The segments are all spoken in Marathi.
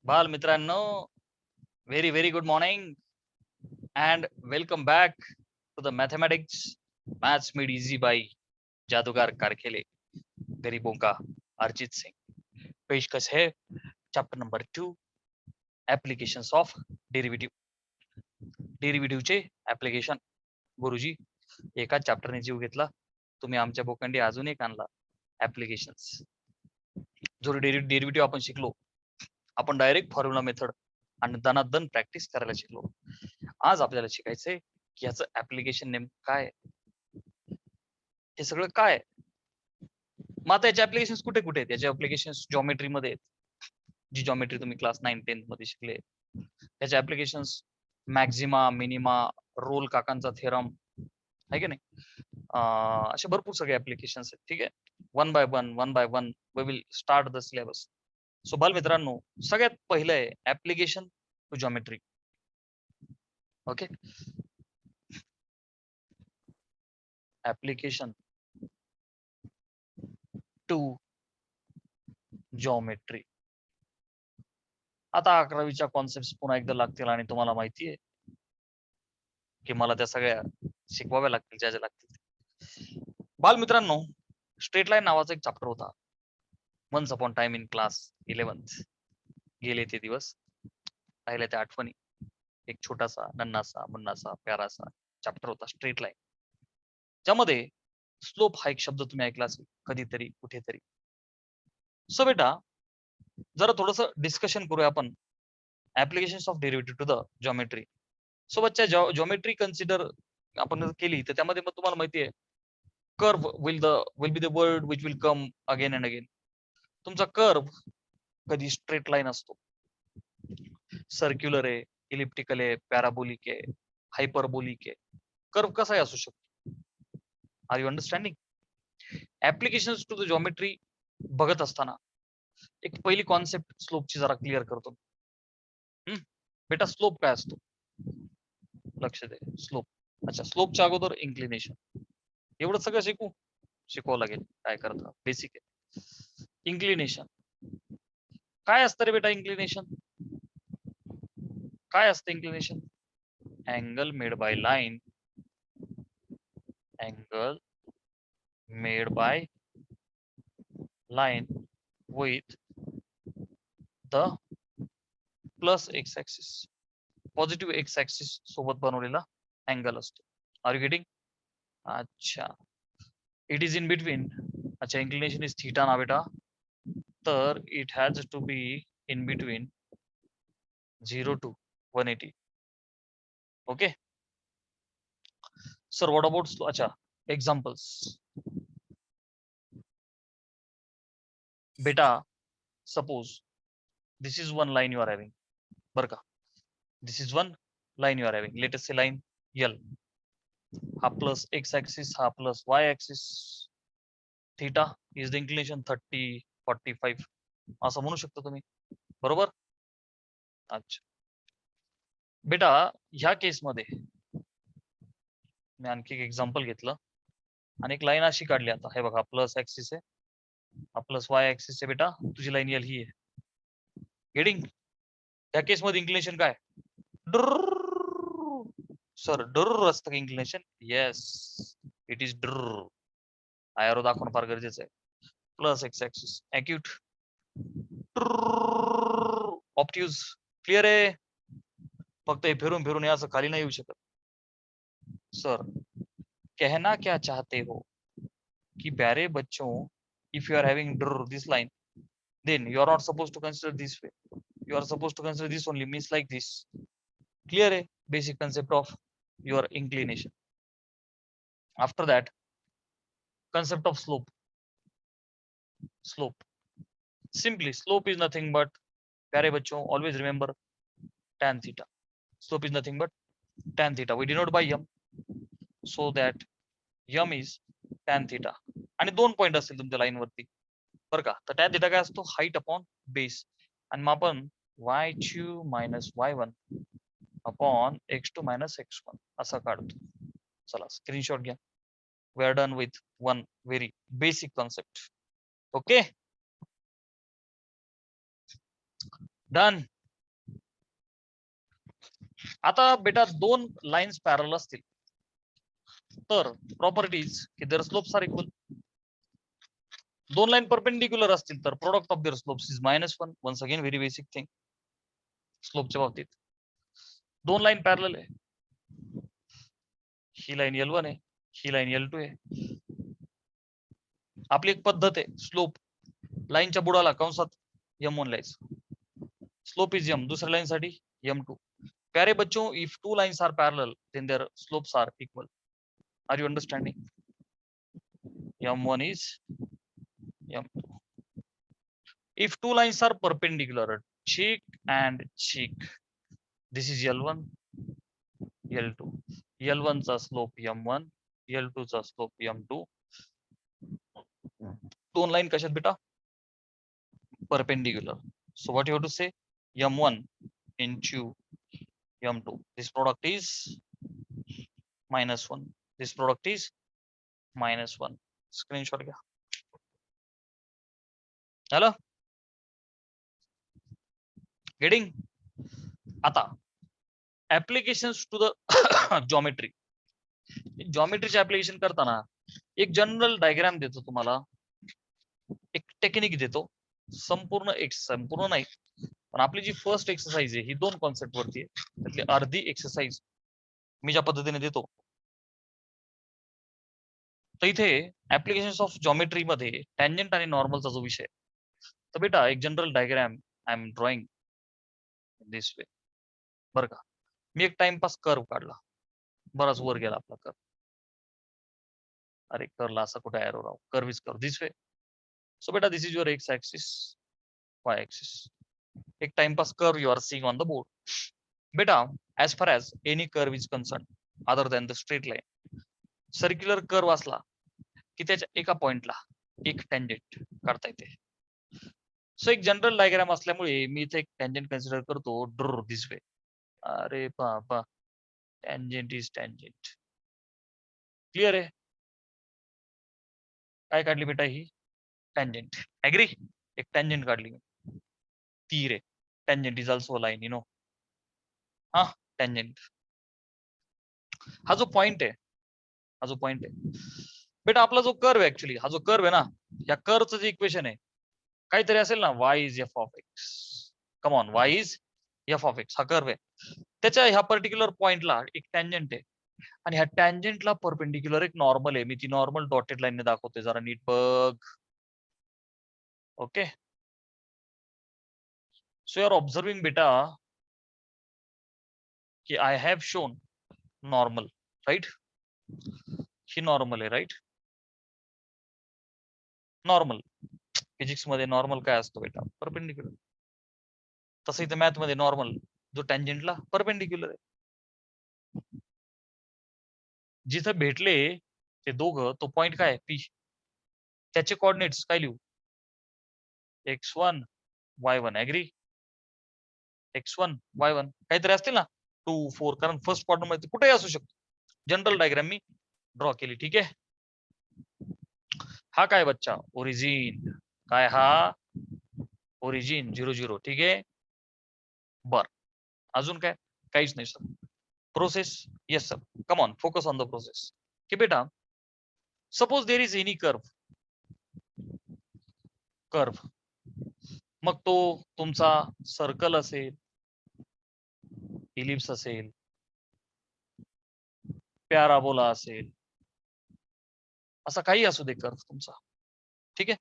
बाल मित्रांनो, very very good morning and welcome back to the mathematics maths made easy by जादूगार कारखेले गरीबों का अरिजीत सिंह। पेशकश है चॅप्टर नंबर 2 ऍप्लिकेशन्स ऑफ डेरिव्हेटिव्हचे ऍप्लिकेशन। गुरुजी, एका चॅप्टरने जीव घेतला, तुम्ही आमच्या बोकंडी अजून एक आणला ऍप्लिकेशन्स। जो डेरिव्हेटिव्ह आपण शिकलो, आपण डायरेक्ट फॉर्म्युला मेथड आणि दनादन प्रॅक्टिस करायला शिकलो। आज आपल्याला शिकायचंय की याचं ऍप्लिकेशन नेमकं काय आहे? हे सगळं काय आहे? मग आता याचे ऍप्लिकेशन्स कुठे कुठे आहेत? याचे ऍप्लिकेशन्स जॉमेट्री मध्ये आहेत, जी जॉमेट्री तुम्ही क्लास 9-10 मध्ये शिकले। याचे ऍप्लिकेशन्स मॅक्झिमा, मिनिमा, रोल काकांचा थेरम आहे की नाही, असे भरपूर सगळे ऍप्लिकेशन्स आहेत। ठीक आहे, one by one we will start the syllabus. So बाल मित्रांनो, सगळ्यात पहिलं आहे application to geometry. Okay, application to geometry. आता 11वीच्या कॉन्सेप्ट पुन्हा एकदा लागतील आणि तुम्हाला माहिती आहे की मला त्या सगळ्या शिकवाव्या लागतील, ज्या लागतील। बाल मित्रांनो, स्ट्रेट लाईन नावाचा एक चॅप्टर होता once upon time in class 11th। गेले ते दिवस, राहिल्या त्या आठवणी। एक छोटासा नन्नासा मुन्नासा प्यारासा चॅप्टर होता स्ट्रेट लाईन, ज्यामध्ये स्लोप हा एक शब्द तुम्ही ऐकला असेल कधीतरी कुठेतरी। सो बेटा, जरा थोडस डिस्कशन करूया आपण applications of derivative to the geometry. So बच्चा, जॉमेट्री कन्सिडर आपण जर केली तर त्यामध्ये मग तुम्हाला माहिती आहे curve will be the word which will come again and again. तुमचा कर्व कधी स्ट्रेट लाईन असतो, सर्क्युलर आहे, इलिप्टिकल आहे, पॅराबोलिक आहे, हायपरबोलिक आहे। कर्व कसाही असू शकतो। Are you understanding? Applications to the geometry बघत असताना एक पहिली कॉन्सेप्ट स्लोपची जरा क्लिअर करतो। बेटा, स्लोप काय असतो? लक्ष दे, स्लोप। अच्छा, स्लोपच्या अगोदर इन्क्लिनेशन, एवढं सगळं शिकवावं लागेल। काय करता, बेसिक आहे। इन्क्लिनेशन काय असतं रे बेटा? इन्क्लिनेशन काय असतं? Inclination angle made by line, angle made by line with the plus X axis, positive X axis सोबत बनवलेला अँगल असतो। Are you getting? अच्छा, इट इज इन बिटवीन। अच्छा, इन्क्लिनेशन इज थीटा ना बेटा, तर it has to be in between 0 to 180। Okay sir, what about slope? अच्छा, एक्झाम्पल्स बेटा, suppose this is one line you are having, बरं का? This is one line you are having, let us say line L. हा प्लस एक्स ऍक्सिस, हा plus Y axis, theta is the inclination 30, 45 असं म्हणू शकता तुम्ही, बरोबर? अच्छा बेटा, ह्या केसमध्ये मी आणखी एक एक्झाम्पल घेतलं आणि एक लाईन अशी काढली। आता हे बघा, प्लस ऍक्सिस आहे, हा प्लस वाय ऍक्सिस आहे बेटा, तुझी लाईन यल ही आहे। गेटिंग? त्या केसमध्ये इन्क्लिनेशन काय? सर, डर असतं का इन्क्लिनेशन? येस, इट इज डर। आयरो दाखवणं फार गरजेचं आहे। Plus X axis acute, obtuse, clear आहे? फक्त हे फिरून फिरून हे असं खाली नाही येऊ शकत। सर, कहना क्या चाहते हो कि प्यारे बच्चों, if you are having this line, then you are not supposed to consider this way, you are supposed to consider this only, means like this। clear है basic concept of your inclination? after that, concept of slope simply slope is nothing but, प्यारे बच्चों, always remember tan theta। slope is nothing but tan theta, we denote by m, so that m is tan theta। आणि 2 पॉइंट असतील तुमच्या लाईन वरती, बरं का? तर tan theta काय असतो? Height upon base. आणि मग आपण y2 minus y1 upon x2 minus x1 असा काढतो। चला, स्क्रीनशॉट घ्या। We are done with one very basic concept. Okay, done. आता बेटा दोन लाईन्स पॅरल असतील तर प्रॉपर्टीज की देअर स्लोप्स आर इक्वल. दोन लाईन परपेंडिक्युलर असतील तर product of their slopes is -1. Once again very basic thing स्लोपच्या बाबतीत. दोन लाईन पॅरल आहे, ही लाईन L1 आहे, ही लाईन L2 आहे. आपली एक पद्धत आहे, स्लोप लाईनच्या बुडाला कंसात M1 लिहायचं, स्लोप इज M. दुसऱ्या लाईन साठी M2. प्यारे बच्चों, if two lines are parallel then their slopes are equal. Are you understanding? M1 is M2. If two lines are perpendicular, cheek and cheek, this is L1, L2. L1 चा slope M1, L2 चा slope M2. दोन लाइन कशात बेटा? Perpendicular. So what you have to say? M1 into M2. This product is -1. This product is -1. Screenshot घ्या. Hello? Getting? आता applications to the geometry. जॉमेट्रीचे ऍप्लिकेशन करताना एक जनरल डायग्राम देतो तुम्हाला, एक टेक्निक देतो. संपूर्ण नाही, पण आपली जी फर्स्ट एक्सरसाइज आहे ही दोन कॉन्सेप्ट वरती आहे. त्यातली अर्धी एक्सरसाइज मी ज्या पद्धतीने देतो, तर इथे ऍप्लिकेशन ऑफ जॉमेट्री मध्ये टँजंट आणि नॉर्मलचा जो विषय, तर बेटा एक general diagram I am drawing this way. बरं का, मी एक टाइमपास कर्व काढला, बराच वर गेला आपला कर्व. अरे कर्वला असा कुठे एरो राव, curve is curve this way. So बेटा this is your x axis, y axis. एक timepass curve you are seeing on the board. बेटा as far as any curve is concerned other than the straight line, circular curve असला की त्याच्या एका पॉइंटला एक टँजंट काढता येते. सो एक जनरल डायग्राम असल्यामुळे मी इथे एक टँजंट कन्सिडर करतो, ड्र दिस वे. अरे बाबा, टँजंट इज टँजंट. क्लिअर आहे? काय काढली बेटा ही? टँजंट. ऍग्री? एक टँजंट काढली, तीर आहे. Tangent is also line, you know. हा टँजंट. हा जो पॉइंट आहे, हा जो पॉइंट आहे बेटा, आपला जो कर्व आहे, ऍक्च्युली हा जो कर्व आहे ना, या कर्वचं जे इक्वेशन आहे काहीतरी असेल ना, y is f of x. Come on, y is f of x. हा कर्व आहे, त्याच्या ह्या पर्टिक्युलर पॉइंटला एक टँजंट आहे आणि ह्या टँजंटला परपेंडिक्युलर एक नॉर्मल आहे. मी ती नॉर्मल डॉटेड लाईनने दाखवते, जरा नीट बघ. Okay, so you are observing बेटा की I have shown normal, right? ही नॉर्मल आहे, राईट? नॉर्मल फिजिक्स मध्ये नॉर्मल काय असतो बेटा? परपेंडिक्युलर. तसं इथे मॅथ मध्ये नॉर्मल जो टँजंटला परपेंडिक्युलर आहे. जिथे भेटले ते दोघं, तो पॉइंट काय पी, त्याचे कोऑर्डिनेट्स काय लिहू? x1 y1. Agri? x1 y1 काहीतरी असतील ना, 2 4, कारण फर्स्ट क्वाड्रंट मध्ये कुठेही असू शकतो. जनरल डायग्राम मी ड्रॉ केली, ठीक आहे. हा काय बच्चा? ओरिजिन. काय हा? ओरिजिन 0 0, ठीक आहे. बर, अजून काय? काहीच नाही sir. Process? Yes sir. Come on, focus on the process. की बेटा suppose there is any curve, मग तो तुमचा सर्कल असेल, इलिप्स असेल, पॅराबोला असेल, असा काही असू दे कर्व तुमचा, ठीक आहे.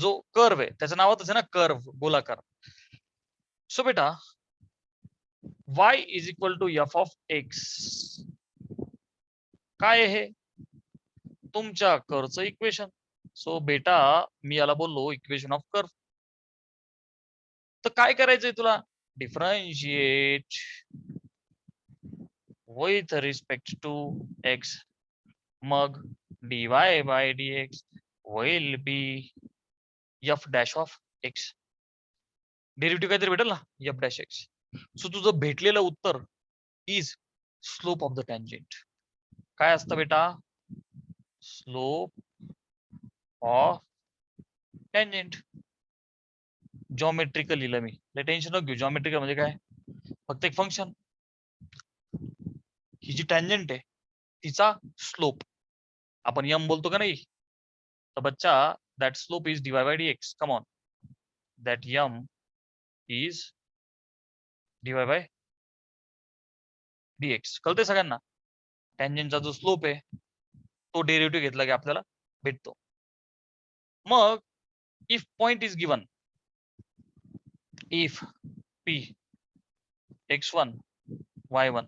जो कर्व आहे त्याच्या नावातच आहे ना, कर्व, गोलाकार. सो बेटा y is equal to f of x. काय आहे? तुमच्या कर्वचं इक्वेशन. सो बेटा मी याला बोललो इक्वेशन ऑफ कर्व. तर काय करायचंय तुला? Differentiate with respect to x. मग dy by dx will be f dash of x. Derivative काहीतरी भेटेल ना, f डॅश x. सो तुझं भेटलेलं उत्तर is slope of the tangent. काय असतं बेटा? Slope of tangent. जॉमेट्रिकल लिहिलं मी, टेन्शन नको घेऊ. जॉमेट्रिकल म्हणजे काय? फक्त एक फंक्शन. ही जी टँजेंट आहे तिचा स्लोप आपण m बोलतो का नाही, तर बच्चा that slope is dy by dx. Come on, that m is dy by dx. कळतंय सगळ्यांना? टँजेंटचा जो स्लोप आहे तो डेरिव्हेटिव्ह घेतला की आपल्याला भेटतो. मग if point is given, if p x1 y1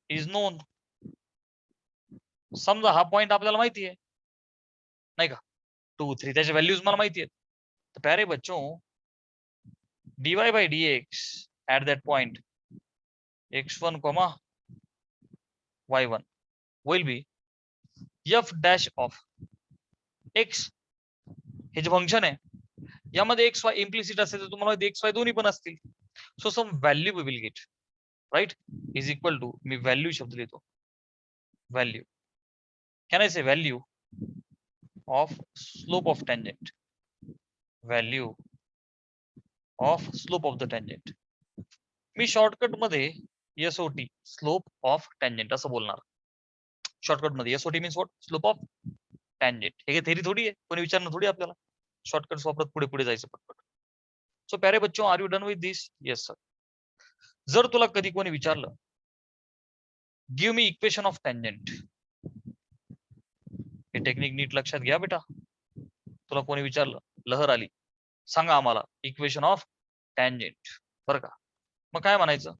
is non, समजा हा पॉइंट आपल्याला माहिती आहे नाही का, 2 3 त्याच्या व्हॅल्यूज मला माहिती आहेत. तर प्यारे बच्चों dy by dx at that point x1 y1 will be f dash of x. हे जे फंक्शन आहे यामध्ये एक्स वाय इम्प्लिसिट असेल तर तुम्हाला माहिती एक्स वाय दोन्ही पण असतील. So some value we will get, right, is equal to, मी व्हॅल्यू शब्द लिहितो, value, can I say value of slope of tangent, value of slope of the tangent. मी शॉर्टकट मध्ये एसओटी स्लोप ऑफ टँजेंट असं बोलणार. शॉर्टकट मध्ये SOT means what, slope of tangent. हे थेरी थोडी आहे, कोणी विचारणार थोडी आपल्याला, शॉर्टकट वापरत पुढे पुढे जायचं पटपट. सो प्यारे बच्चों are you done with this? Yes sir. जर तुला कधी कोणी विचारलं give me equation of tangent, हे टेक्निक नीट लक्षात घ्या बेटा. तुला कोणी विचारलं, लहर आली, सांगा आम्हाला इक्वेशन ऑफ टँजेंट, बरं का, मग काय म्हणायचं,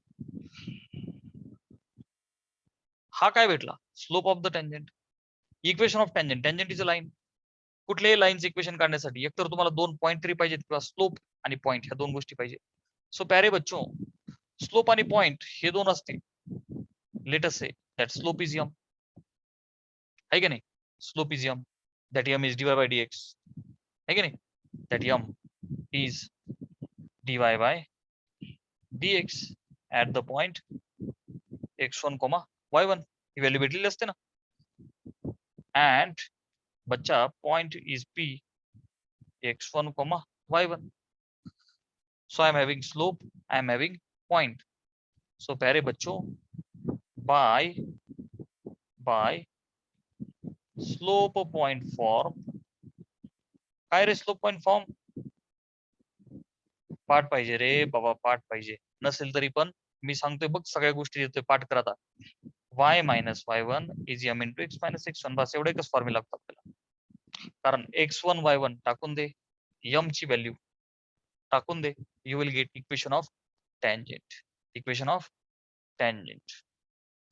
हा काय भेटला, slope of the tangent. Equation of tangent, tangent is a line. कुठल्याही लाईनचं इक्वेशन काढण्यासाठी एकतर तुम्हाला 2 पॉईंट तरी पाहिजेत किंवा स्लोप आणि पॉईंट ह्या 2 गोष्टी पाहिजे. सो प्यारे बच्चों स्लोप आणि पॉईंट हे 2 असतील, let us say that slope is m, है की नाही, slope is m, that m is dy by dx, है की नाही, that m is dy by dx at the point x1 y1, ही व्हॅल्यू भेटलेली असते ना. अँड बच्चा point is p x1 y1. So I am having slope, I am having point. So प्यारे बच्चों by slope point form, काय रे स्लोप पॉइंट फॉर्म, पाठ पाहिजे रे बाबा, पाठ पाहिजे, नसेल तरी पण मी सांगतोय बघ, सगळ्या गोष्टी देतोय पाठ करता. y minus y1 is m into x minus x1, बस एवढं एकच फॉर्म्युला लागतो आपल्याला. कारण x1 y1 टाकून दे, m ची व्हॅल्यू टाकून दे, you will get equation of tangent, equation of tangent.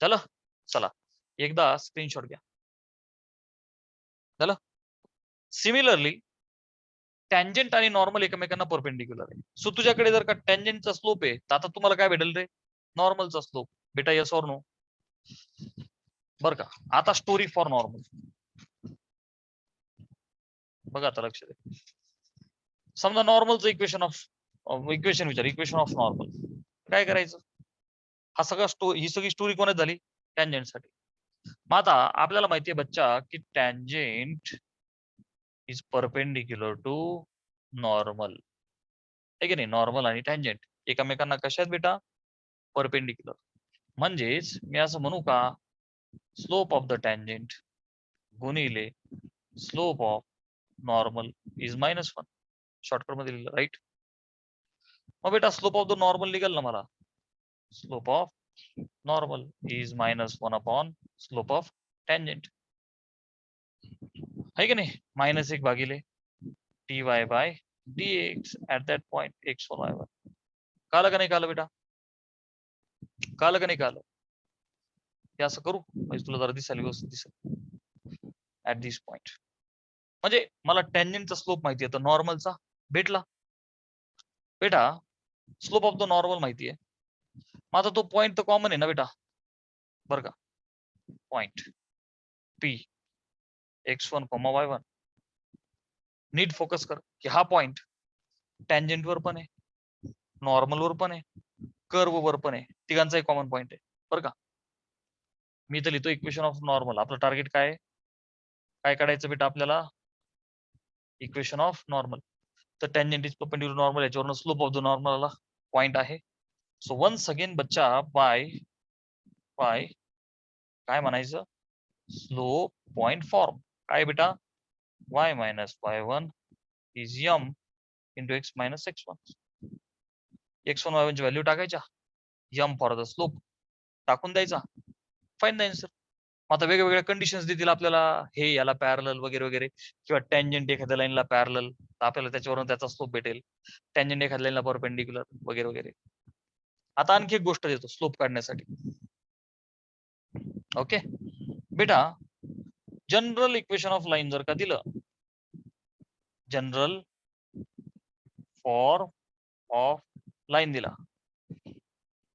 झालं, चला एकदा स्क्रीनशॉट घ्या. झालं. सिमिलरली टँजेंट आणि नॉर्मल एकमेकांना परपेंडिक्युलर आहे. सो तुझ्याकडे जर का टँजेंटचा स्लोप आहे तर आता तुम्हाला काय भेटेल रे, नॉर्मलचा स्लोप. बेटा यस ऑर नो? बर का. आता स्टोरी फॉर नॉर्मल बघा, आता लक्ष दे. समजा नॉर्मलचं इक्वेशन विचार, इक्वेशन ऑफ नॉर्मल काय करायचं, हा सगळा ही सगळी स्टोरी कोणाची झाली, टँजेंट साठी. मग आता आपल्याला माहितीये बच्चा की tangent is perpendicular to normal, आहे की नाही. नॉर्मल आणि टँजेंट एकमेकांना कशात बेटा, परपेंडिक्युलर. म्हणजेच मी असं म्हणू का, स्लोप ऑफ द टँजेंट गुणिले slope of normal is -1. Shortcut मध्ये लिहिलं, राईट. मग बेटा स्लोप ऑफ द नॉर्मल निघेल ना मला, slope of normal is -1 upon slope of tangent, है की नाही. -1 भागिले dy by dx at that point x1 y1. कालं का नाही कालं बेटा, कालं का नाही कालं, हे असं करू म्हणजे तुला जरा दिसायला व्यवस्थित दिसेल. ऍट दिस पॉइंट म्हणजे मला टँजेंटचा स्लोप माहिती आहे, तर नॉर्मलचा भेटला बेटा. स्लोप ऑफ द नॉर्मल माहिती आहे, माझा तो पॉइंट तर कॉमन आहे ना बेटा, बरं का. पॉइंट p x1 y1, नीट फोकस कर की हा पॉइंट टँजेंट वर पण आहे, नॉर्मल वर पण आहे, कर्व वर पण आहे, तिघांचाही कॉमन पॉइंट आहे, बरं का. मी तर लिहितो इक्वेशन ऑफ नॉर्मल. आपलं टार्गेट काय आहे, काय काढायचं बेटा आपल्याला, इक्वेशन ऑफ नॉर्मल. तर टँजेंट इज परपेंडिक्युलर नॉर्मल, याच्यावरून slope of the normal point आहे. सो वन्स अगेन बच्चा बाय बाय काय म्हणायचं स्लोप पॉइंट फॉर्म काय बेटा y minus y1 is m into x minus x1 x1 y1 ची व्हॅल्यू टाकायच्या m फॉर द स्लोप टाकून द्यायचा फाइंड द आन्सर. आता वेगवेगळ्या कंडिशन्स देतील आपल्याला हे याला पॅरलल वगैरे वगैरे किंवा टँजंट एखाद्या लाईनला पॅरलल तर आपल्याला त्याच्यावरून त्याचा स्लोप भेटेल टँजंट एखाद्या लाईनला परपेंडिक्युलर वगैरे वगैरे. आता आणखी एक गोष्ट देतो स्लोप काढण्यासाठी. ओके बेटा जनरल इक्वेशन ऑफ लाईन जर का दिलं जनरल फॉर्म ऑफ लाईन दिला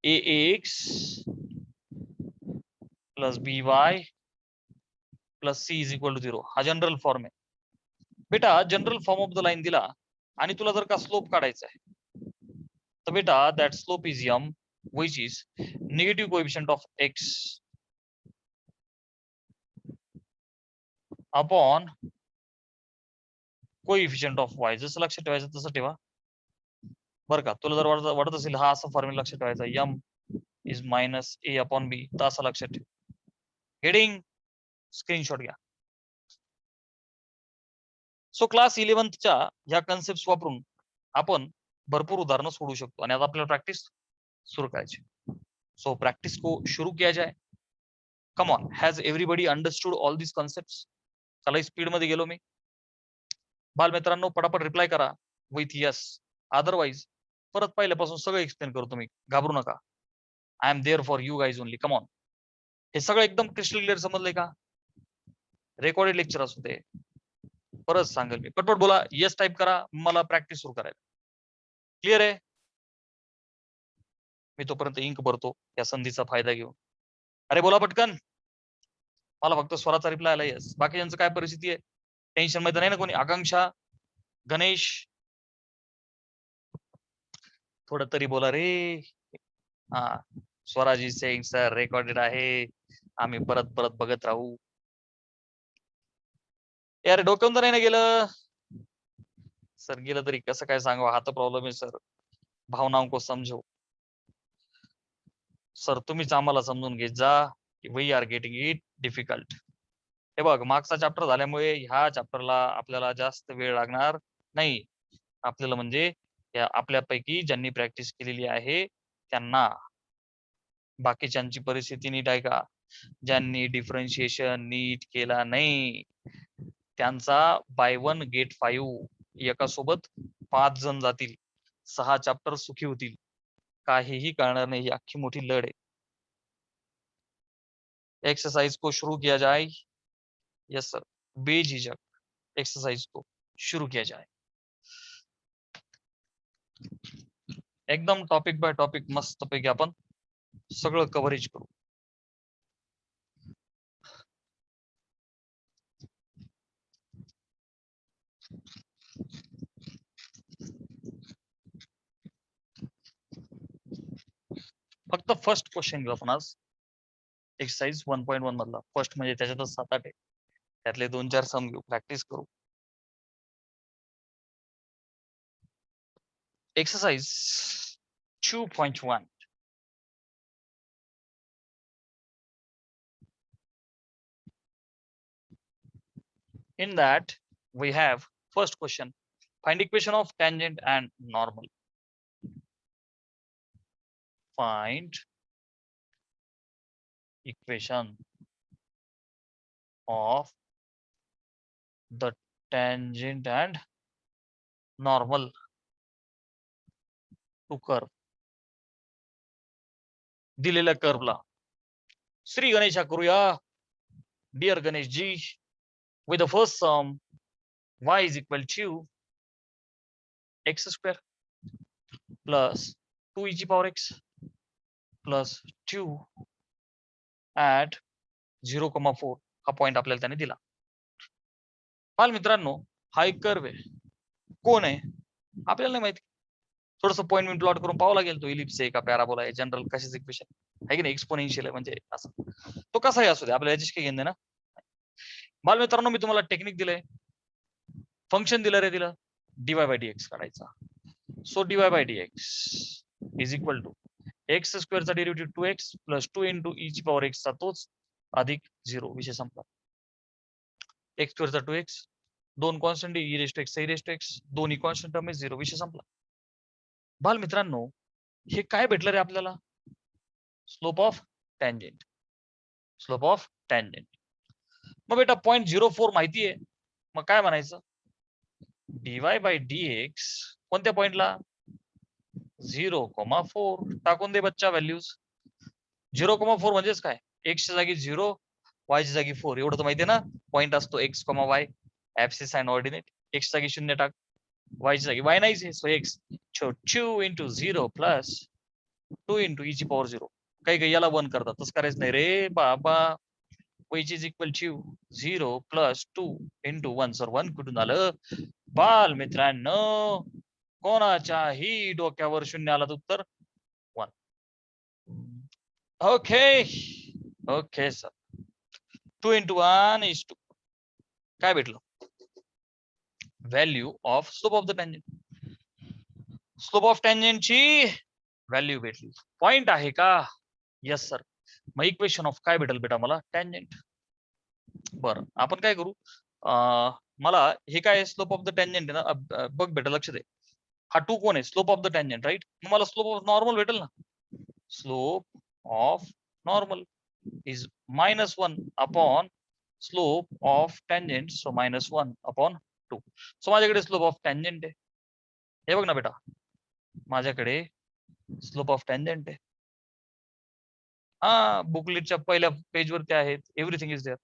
ax plus by plus c is equal to 0 हा जनरल फॉर्म आहे. बेटा general form of the line दिला आणि तुला जर का स्लोप काढायचा आहे तर बेटा that slope is m which is negative coefficient of x upon coefficient of y. जसं लक्षात ठेवायचं तसं ठेवा बरं का. तुला जर वाटत असेल हा असा फॉर्म्युला लक्षात ठेवायचा m is minus a upon b तर असं लक्षात ठेव. हेडिंग स्क्रीनशॉट घ्या. सो क्लास 11च्या ह्या कन्सेप्ट वापरून आपण भरपूर उदाहरणं सोडू शकतो आणि आता आपल्याला प्रॅक्टिस सुरू करायची. सो प्रॅक्टिस को शुरू किया जाए. Come on has everybody understood all this concept. चला स्पीड मध्ये गेलो मी. बालमित्रांनो पटापट रिप्लाय करा विथ यस अदरवाईज परत पहिल्यापासून सगळं एक्सप्लेन करतो मी घाबरू नका. I am there for you guys only. Come on. हे सगळं एकदम क्रिस्टल क्लिअर समजलंय का. रेकॉर्डेड लेक्चर असू दे परत सांगेल मी. पटपट बोला यस टाईप करा मला प्रॅक्टिस सुरू करायला. क्लिअर आहे. मी तोपर्यंत इंक भरतो या संधीचा फायदा घेऊन. अरे बोला पटकन. मला फक्त स्वराचा रिप्लाय आला यस. बाकीच्यांचं काय परिस्थिती आहे टेन्शन मध्ये नाही ना कोणी. आकांक्षा गणेश थोडं तरी बोला रे. हा स्वराजी सेइंग सर रेकॉर्डेड आहे आम्ही परत परत बघत राहू. यार डोक्यावरून तर नाही ना गेलं सर. गेलं तरी कसं काय सांगू हा तर प्रॉब्लेम आहे सर. भावनाओं को समजो सर. तुम्हीच आम्हाला समजून घेत जा की we are getting it difficult. हे बघ मागचा चॅप्टर झाल्यामुळे ह्या चॅप्टरला आपल्याला जास्त वेळ लागणार नाही. आपल्याला म्हणजे आपल्यापैकी ज्यांनी प्रॅक्टिस केलेली आहे त्यांना. बाकीच्यांची परिस्थिती नीट आहे का. ज्यांनी डिफरन्शिएशन नीट केला नाही त्यांचा बाय 1 गेट 5 एका सोबत 5 जण जातील 6 चॅप्टर सुखी होतील. काहीही कळणार नाही. ही अख्खी मोठी लढ आहे. एक्सरसाइज को शुरू किया जाए. Yes sir. बेझिझक एक्सरसाइज को शुरू किया जाए. एकदम टॉपिक बाय टॉपिक मस्त पैकी आपण सगळं कव्हरेज करू. फक्त फर्स्ट क्वेश्चन घेऊ आपण आज. एक्सरसाइज 1.1 मधला फर्स्ट म्हणजे त्याच्यातच 7-8 आहे. त्यातले 2-4 सम घेऊ प्रॅक्टिस करू. Exercise 2.1. In that we have first question. Find equation of tangent and normal. Find equation of the tangent and normal to curve. दिलेल्या कर्वला श्री गणेशा करूया. Dear Ganesh ji with the first sum y is equal to x square plus 2 e to the power x plus 2 at 0,4 हा पॉइंट आपल्याला त्याने दिला. बाल मित्रांनो हा एक कर्व आहे. कोण आहे आपल्याला नाही माहिती. थोडस पॉइंट मी प्लॉट करून पाहावं लागेल. तो इलिप्स आहे का पॅराबोला आहे जनरल कशाच इक्वेशन आहे की नाही. एक्सपोनेन्शियल आहे म्हणजे असं तो कसाही असू दे आपल्याला याची काही घेणं ना. बाल मित्रांनो मी तुम्हाला टेक्निक दिलंय. फंक्शन दिलं रे दिलं dy by dx काढायचा. So dy by dx is equal to x स्क्वेअरचा derivative 2x plus 2 into E ची पॉवर x चा तोच अधिक 0 विषय संपला. एक्स स्क्वेअरचा 2x, दोन constant E rest x E rest x, दोन्ही कॉन्स्टंट टर्म 0 विषय संपला. बाल मित्रांनो, हे काय भेटलं रे आपल्याला? Slope of tangent. Slope of tangent. मग बेटा 0.04 माहिती आहे, मग काय म्हणायचं? dy बाय dx कोणत्या पॉइंटला? 0,4 टाकून दे बच्चा व्हॅल्यूज. 0,4 म्हणजेच काय? x च्या जागी 0, y च्या जागी 4. एवढं तर माहितीये ना? पॉइंट असतो x, y, abscissa and ordinate. x च्या जागी 0 टाक, y च्या जागी y नाहीच आहे, so x. 2 into 0 plus 2 into E ची पॉवर 0. काही याला 1 करतात, तसं करायचं नाही रे बाबा. which is equal to 0 plus 2 into 1. Sir 1 कुठून आलं? बाल मित्रांनो, कोणाच्याही डोक्यावर शून्य आलं तर उत्तर 1. Okay okay sir. 2 into 1 is 2. काय भेटलं? Value of slope of the tangent. Slope of टँजेंटची व्हॅल्यू भेटली. पॉइंट आहे का? Yes sir. मग इक्वेशन ऑफ काय भेटेल बेटा मला? टँजेंट. बरं, आपण काय करू? मला हे काय स्लोप ऑफ द टँजेंट आहे ना, बघ बेटा लक्ष दे. हा 2 कोण आहे? Slope of the tangent, right? मग मला स्लोप ऑफ नॉर्मल भेटेल ना. Slope of normal is -1 upon slope of tangent, so -1 upon 2. So माझ्याकडे स्लोप ऑफ टँजेंट आहे. हे बघ ना बेटा, माझ्याकडे स्लोप ऑफ टँजेंट आहे. हा, बुकलेटच्या पहिल्या पेजवरती आहेत. Everything is there.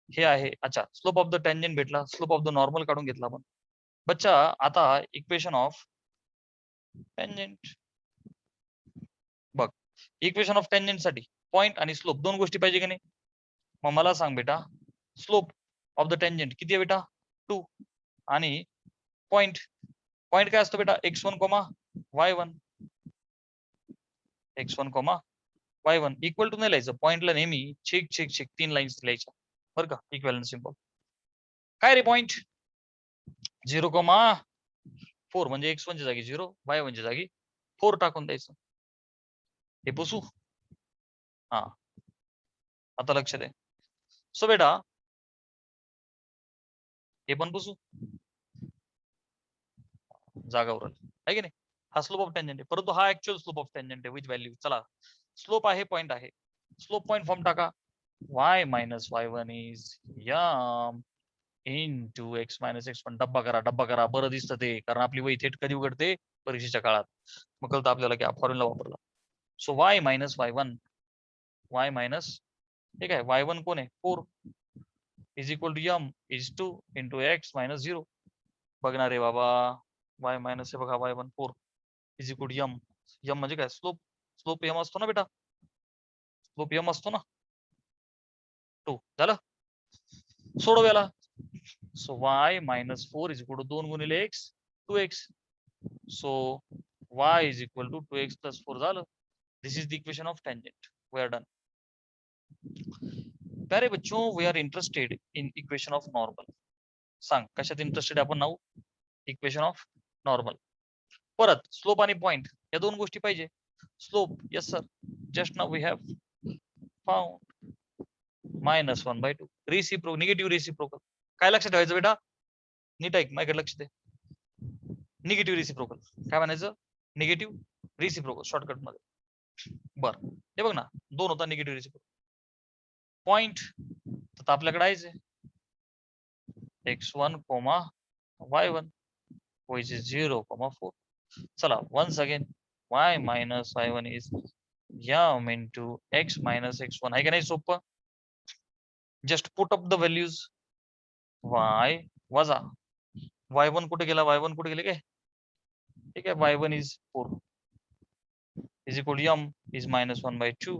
हे आहे. अच्छा, स्लोप ऑफ द टँजेंट भेटला, स्लोप ऑफ द नॉर्मल काढून घेतला आपण. बच्चा, आता इक्वेशन ऑफ टँजेंट बघ. इक्वेशन ऑफ टँजेंट साठी पॉइंट आणि स्लोप दोन गोष्टी पाहिजे की नाही? मग मला सांग बेटा, स्लोप ऑफ द टँजेंट किती आहे बेटा? 2. आणि पॉइंट काय असतो बेटा? x1, y1. x1, y1 equal to नाही लिहायचं. पॉइंटला नेहमी चेक 3 लाईन्स लिहायच्या, बरं का? Equivalent symbol. काय रे पॉइंट? 0,4 म्हणजे x1 च्या जागी 0, y1 च्या जागी 4 टाकून द्यायचं. हे पुसू? हा, आता लक्ष दे. सो बेटा, हे पण पुसू, जागावर आहे की नाही? हा स्लोप ऑफ टँजेंट आहे, परंतु हा ऍक्च्युअल स्लोप ऑफ टँजेंट आहे विथ व्हॅल्यू. चला, स्लोप आहे, पॉइंट आहे. स्लोप पॉइंट फॉर्म टाका. y minus y1 is yam into x minus x1. डब्बा करा. बरं दिसतं ते, कारण आपली वही थेट कधी उघडते? परीक्षेच्या काळात. मग कळतं आपल्याला की हा फॉर्म्युला वापरला. So y minus y1, y minus ठीक आहे, y1 कोण आहे? 4 is equal to m is 2 into x minus 0. बघणार रे बाबा, y minus हे बघा, y1 4 is equal to m. m म्हणजे काय? स्लोप m असतो ना बेटा, स्लोप m असतो ना. 2 झालं. सोडव याला. So y minus 4 is equal to 2 गुणिले x, 2x. So y is equal to 2x plus 4 झालं. This is the equation of tangent. We are done. प्यारे बच्चों, we are interested in equation of normal. सांग कशात इंटरेस्टेड आपण नाऊ? Equation of normal. परत स्लोप आणि पॉइंट या दोन गोष्टी पाहिजे. Slope, yes sir, just now we have found -1/2. Recipro, negative reciprocal. काय लक्षात ठेवायचं बेटा? नीट ऐक, माझ्याकडे लक्ष दे. निगेटिव्ह रेसिप्रोकल काय म्हणायचं? निगेटिव्ह रेसिप्रोकल शॉर्टकट मध्ये. बर, हे बघ ना, 2 होता निगेटिव्ह रेसिप्रोकल. पॉइंट तर आपल्याकडे आहेच आहे, x1, y1 which is 0,4. चला, once again y minus y1 is m into x minus x1. आहे का नाही सोपं? Just put up the values. y वजा y1 कुठे गेला? y1 कुठे गेले काय? ठीक आहे, y1 is 4 is equal to m is -1/2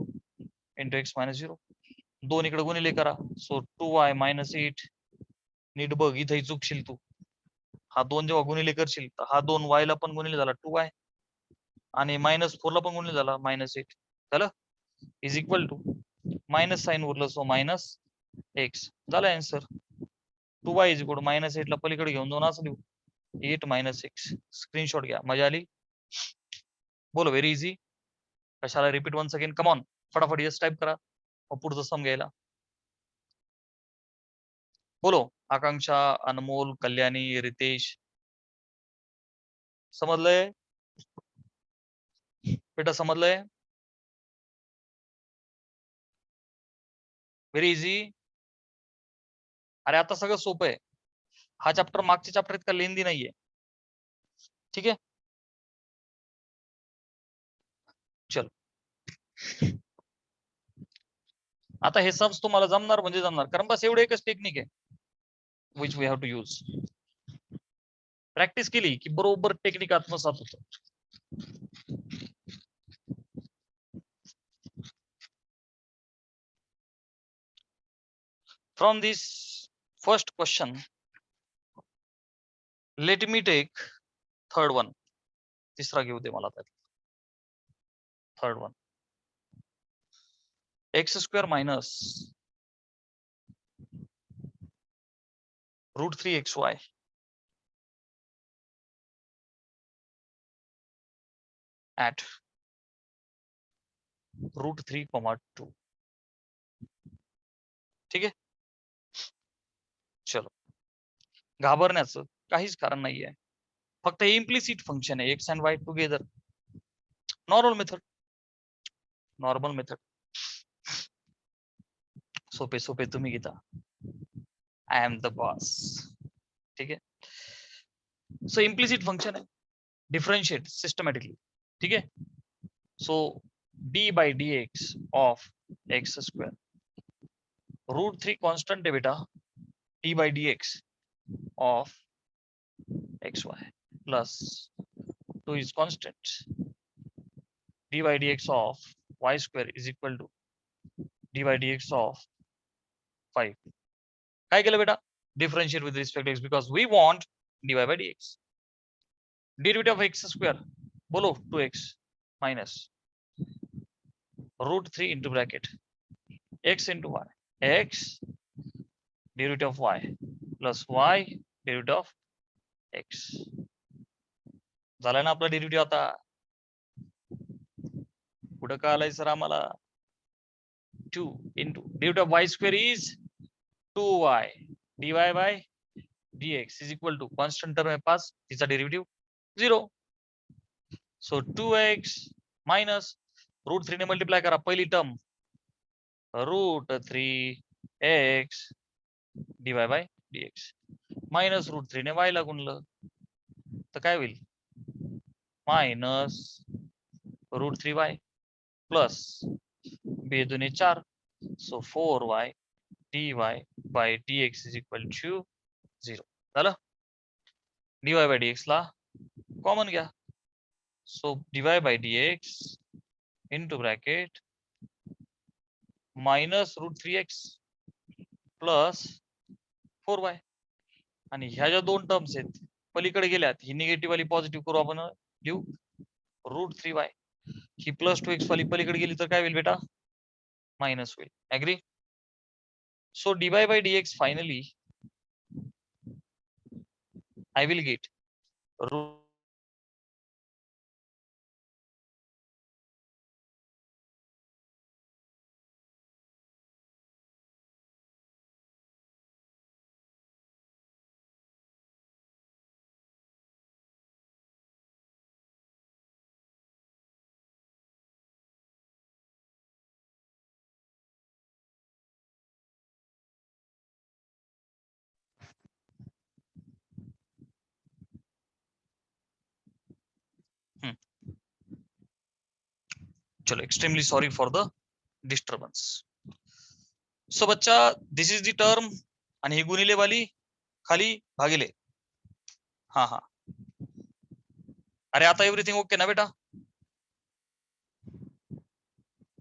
into x minus 0. 2 इकडे गुणिले करा, सो 2y minus 8. नीट बघ, इथंही चुकशील तू. हा 2 जेव्हा गुणिले करशील तर हा 2 y ला पण गुणिले झाला 2y, आणि -4 ला पण गुणिले झाला -8 झालं. Is equal to minus sign उरलं, सो -x झालं answer. 2y is equal to -8 ला पलीकडे घेऊन जाऊन असं लिहू, 8 - x. स्क्रीनशॉट घ्या, मजा आली? बोलो, व्हेरी इझी. कशाला repeat once again, come on फटाफट यस टाइप करा मग पुढचं सम घ्यायला. बोलो आकांक्षा, अनमोल, कल्याणी, रितेश, समजलंय बेटा, समजलंय? Very easy. अरे आता सगळं सोपं आहे. हा चॅप्टर मागच्या चॅप्टर इतका लेंदी नाहीये. ठीक आहे, चल. आता हे सम्स तुम्हाला जमणार म्हणजे जमणार, कारण बस एवढं एकच टेक्निक आहे which we have to use. Practice केली की बरोबर टेक्निक आत्मसात होतं. From this first question, let me take third one. तिसरा घेऊ दे मला आता. Third one. X square minus root 3xy at root 3, 2. ठीक आहे, चलो. घाबरण्याचं काहीच कारण नाहीये, फक्त इम्प्लिसिट फंक्शन आहे X and Y together. Normal method, normal method. सोपे सोपे तुम्ही घेता. I am the boss. ठीक आहे, सो इम्प्लिसिट फंक्शन आहे, डिफरेंशिएट सिस्टमॅटिकली. ठीक आहे, so d by d X of X square, root 3 constant आहे बेटा, d by d X of X Y plus 2 is constant, dy dx of y square is equal to dy dx of 5. काय केलं बेटा? Differentiate with respect to x because we want dy by dx. Derivative of x square, बोलो 2x minus root 3 into bracket x into y, x derivative of y plus y derivative of x. झाला ना आपला डेरिव्हेटिव्ह. आता पुढे काय आलाय सर आम्हाला? 2 into derivative of y square is 2y dy by dx is equal to constant term है पास, तिचा derivative 0. So 2x minus root 3 ने मल्टिप्लाय करा पहिली term, root 3x dy by dx minus root 3 ने y ला गुणलं तर काय होईल? मायनस रूट 3y प्लस बे दुने 4, so 4y dy by dx is equal to 0. झालं. dy by dx ला कॉमन घ्या, so dy by dx into bracket minus root 3x plus 4y, आणि ह्या ज्या दोन टर्म्स आहेत पलीकडे गेल्यात, ही निगेटिव्ह वाली पॉझिटिव्ह करू आपण, लिहू रूट 3y. ही प्लस 2x वाली पलीकडे गेली तर काय होईल बेटा? मायनस होईल. Agree? So dy by dx finally I will get root चलो, extremely sorry for the disturbance. So बच्चा, दिस इज द टर्म आणि ही गुणिले वाली खाली भागिले. हा हा, अरे आता एव्हरीथिंग ओके ना बेटा?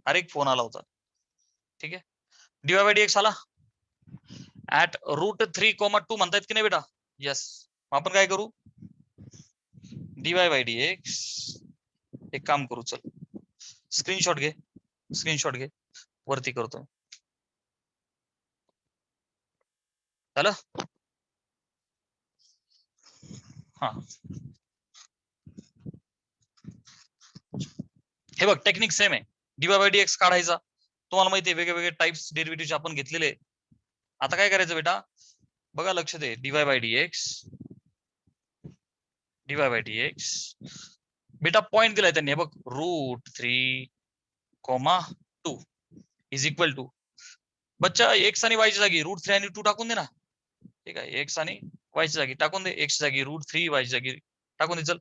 अरे एक फोन आला होता. ठीक आहे, dy by dx आला ऍट रूट 3, 2 म्हणतायत की नाही बेटा? यस. आपण काय करू? dy by dx, एक काम करू, चल स्क्रीनशॉट घे, स्क्रीनशॉट घे, वरती करतो. झालं? हा, हे बघ टेक्निक सेम आहे. डीवाय बाय डीएक्स काढायचा. तुम्हाला माहिती आहे वेगळे वेगळे टाइप्स डेरिव्हेटिव्हचे आपण घेतलेले. आता काय करायचं बेटा, बघा लक्ष दे. डीवाय बाय डीएक्स बेटा पॉइंट दिलाय त्यांनी, बघ √3, 2 इज इक्वल टू, बच्चा एक्स आणि वायच्या जागी √3 आणि 2 टाकून दे ना. ठीक आहे, एक्स आणि वायच्या जागी टाकून दे. एक्स जागी √3, वायच्या जागी टाकून दे. चल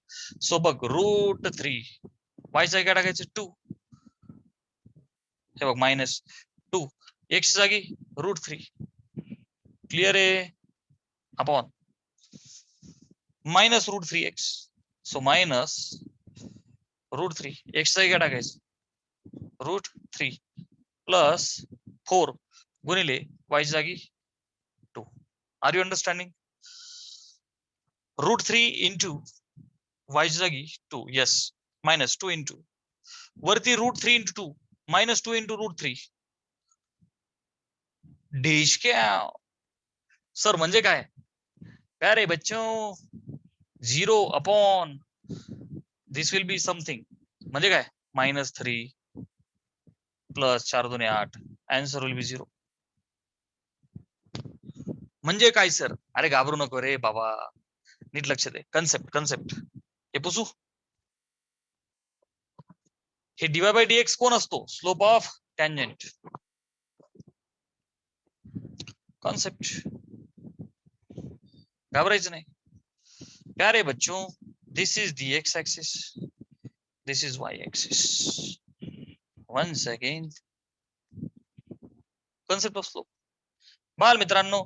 सो बघ √3, वायच्या जागी काय टाकायचं 2, हे बघ -2, एक्स जागी √3, क्लिअर आहे, अपॉन -√3x, सो -√3, एक्स जागी काय टाकायचं √3 प्लस 4 गुणिले वायच्या जागी 2. Are you understanding? √3 इंटू वायच्या जागी 2, येस, -2 इंटू वरती √3 इंटू 2, -2 इंटू √3. डिश क्या सर म्हणजे काय? काय रे बच्चों, 0 upon this will be something, म्हणजे काय -3 प्लस 4 2 8, आन्सर विल बी 0. म्हणजे काय सर? अरे घाबरू नको रे बाबा, नीट लक्ष दे. कन्सेप्ट हे पुसू. हे डीवाय बाय डीएक्स कोण असतो? Slope of tangent. कॉन्सेप्ट, घाबरायचं नाही. प्यारे बच्चों, this is the x axis, this is y axis. Once again concept of slope. बाल मित्रांनो,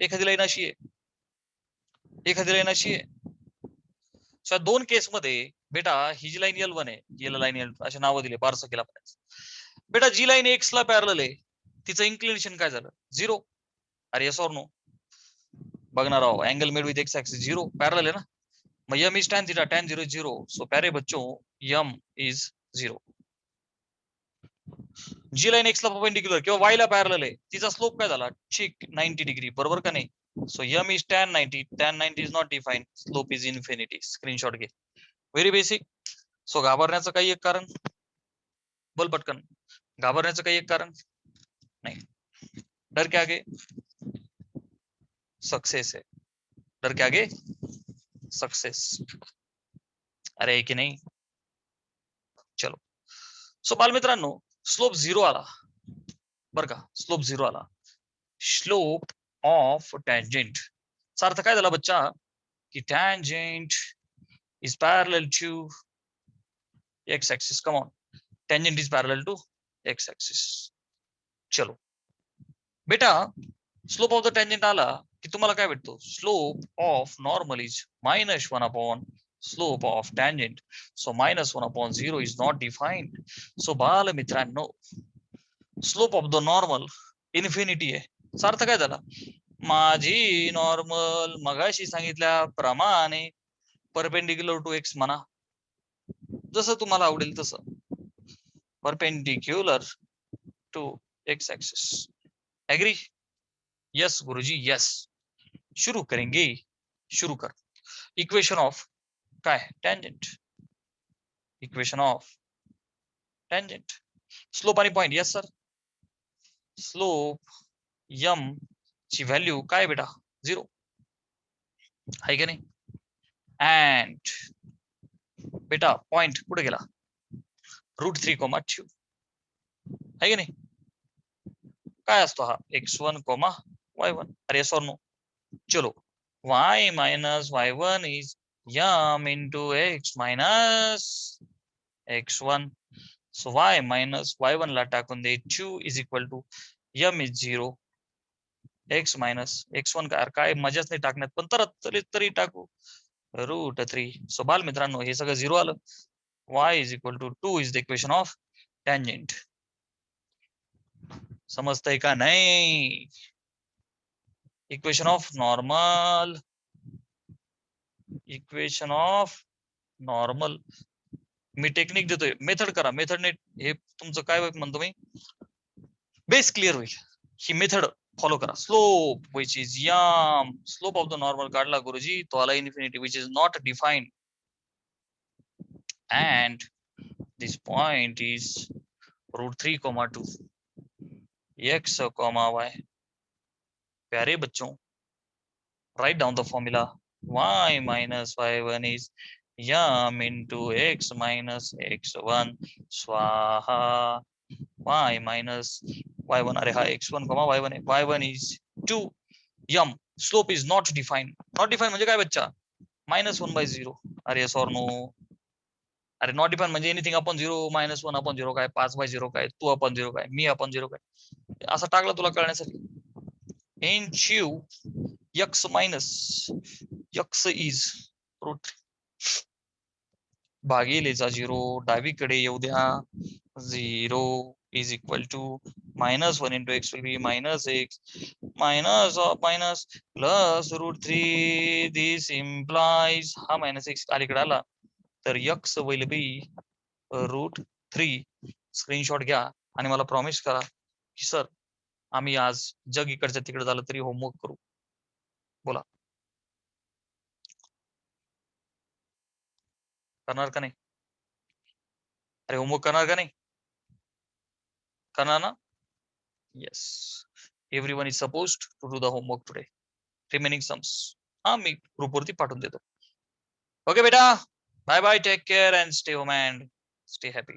एखादी लाईन अशी आहे, एखादी लाईन अशी आहे. सो दोन केस मध्ये बेटा ही जी लाईन L1 आहे, याला लाईन L2 असे नावं दिले, बारसं केला पाहिजे. बेटा जी लाईन एक्स ला पॅरलल आहे तिचं इन्क्लिनेशन काय झालं? 0. अरे येस ऑर नो? बघणार आहो, angle made with x axis 0 parallel आहे ना. मग m is tan theta, tan 0 is 0. So प्यारे बच्चों m इज 0. जी लाईन एक्स ला परपेंडिक्युलर किंवा वाय ला पॅरलल आहे तिचा स्लोप काय झाला? ठीक 90 डिग्री, बरोबर का नाही? So m is tan 90, tan 90 is not defined, slope is infinity. Screenshot घे, व्हेरी बेसिक. सो घाबरण्याचं काही एक कारण, बोल पटकन, घाबरण्याचं काही एक कारण नाही. डर के आगे सक्सेस है, डर के आगे सक्सेस. अरे की नाही? चलो, सो बालमित्रांनो स्लोप 0 आला बर का, स्लोप 0 आला. स्लोप ऑफ टँजेंट चा अर्थ काय झाला बच्चा? की tangent is parallel to x axis. Come on, tangent is parallel to x axis. चलो बेटा, स्लोप ऑफ द टँजेंट आला की तुम्हाला काय भेटतो? Slope of normal is -1 upon slope of tangent. So -1 upon 0 is not defined. So बाल मित्रांनो, slope of the normal infinity आहे. चा अर्थ काय झाला? माझी नॉर्मल मगाशी सांगितल्याप्रमाणे परपेंडिक्युलर टू एक्स म्हणा, जसं तुम्हाला आवडेल तसं, perpendicular to x axis. Agree? Yes गुरुजी, यस. शुरू करेंगे, शुरू कर. इक्वेशन ऑफ काय? Tangent. Equation of tangent, slope आणि point. Yes sir, slope m ची व्हॅल्यू काय बेटा? 0 आहे की नाही? अँड बेटा पॉइंट कुठे गेला? √3, 2 आहे की नाही? काय असतो हा? x1, y1. अरे येस ऑर नो? चलो, y minus y1 is m into x minus x1. So y minus y1 ला टाकून दे, 2 is equal to m is 0, x minus x1. काय मजाच नाही टाकण्यात, पण तरी टाकू √3. सो बाल मित्रांनो हे सगळं 0 आलं. y is equal to 2 is the equation of tangent. समजतंय का नाही? Equation of normal, equation of normal. मी टेक्निक देतोय, मेथड करा. मेथडने हे तुमचं काय म्हणतो मी, बेस क्लिअर होईल. ही मेथड फॉलो करा. Slope which is m, slope of the normal काढला गुरुजी, तो आला infinity which is not defined. And This point is √3, 2 x, y. प्यारे बच्चों, write down the formula. Y minus y1 is yum into x minus x1 स्वाहा. Y minus y1, अरे हाँ, x1, y1 है. y1 is 2. Yum. Slope is not defined. Not defined म्हणजे काय बच्चा? -1/0. अरे yes or no? अरे नॉट डिफाइन म्हणजे एनिथिंग अपॉन 0, -1 अपॉन 0 काय, 5/0 काय, 2 अपॉन 0 काय, मी अपॉन 0 काय, असं टाकलं तुला कळण्यासाठी. इंच्यू x मायनस x इज √3 भागिलेचा 0 डावीकडे येऊ द्या. 0 is equal to -1 into x will be -x minus of minus plus √3. This implies हा -x अलीकडे आला तर x will be √3. स्क्रीनशॉट घ्या आणि मला प्रॉमिस करा की सर आम्ही आज जग इकडच्या तिकडे झालं तरी होमवर्क करू. बोला, करणार का नाही? अरे होमवर्क करणार का नाही? करणार ना? Yes, everyone is supposed to do the homework today. Remaining sums हा मी ग्रुपवरती पाठवून देतो. ओके बेटा, bye bye, take care and stay home and stay happy.